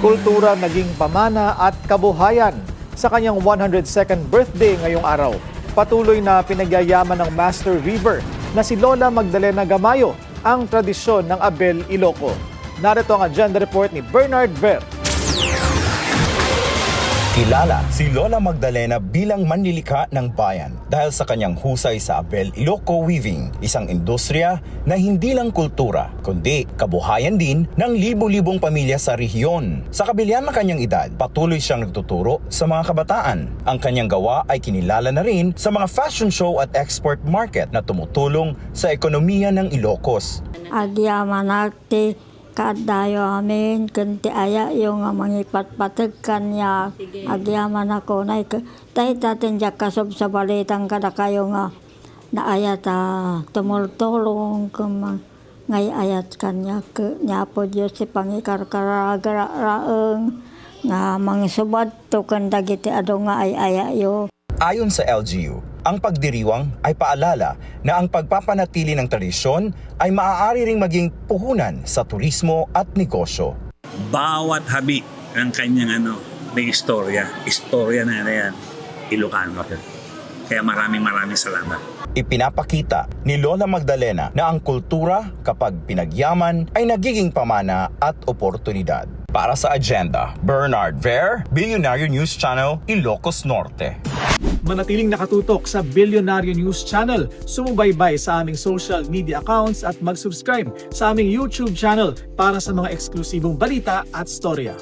kultura naging pamana at kabuhayan sa kanyang 102nd birthday ngayong araw. Patuloy na pinagyayaman ng Master Weaver na si Lola Magdalena Gamayo ang tradisyon ng Abel Iloco. Narito ang agenda report ni Bernard Ver. Kilala si Lola Magdalena bilang manlilikha ng bayan dahil sa kanyang husay sa Abel Iloco weaving, isang industriya na hindi lang kultura kundi kabuhayan din ng libo-libong pamilya sa rehiyon. Sa kabilang ng kanyang edad, patuloy siyang nagtuturo sa mga kabataan. Ang kanyang gawa ay kinilala na rin sa mga fashion show at export market na tumutulong sa ekonomiya ng Ilocos. Agyaman nakti kadayo amin kunti aya yung mangipat-patag kanya agyaman ako na tayo tatin dyan kasob sa balitang kada kayo nga naaya ta tumultulong ngay ayat kanya nya po Diyos si pangikarkaragaraang nga mangisubad to kanda giti ado nga ay aya yo. Ayon sa LGU, ang pagdiriwang ay paalala na ang pagpapanatili ng tradisyon ay maaari ring maging puhunan sa turismo at negosyo. Bawat habi ng kanyang may istorya. Istorya na yan, Ilocano. Kaya maraming salamat. Ipinapakita ni Lola Magdalena na ang kultura kapag pinagyaman ay nagiging pamana at oportunidad. Para sa agenda, Bernard Ver, Billionaire News Channel, Ilocos Norte. Manatiling nakatutok sa Billionaire News Channel, sumubaybay sa aming social media accounts at mag-subscribe sa aming YouTube channel para sa mga eksklusibong balita at storya.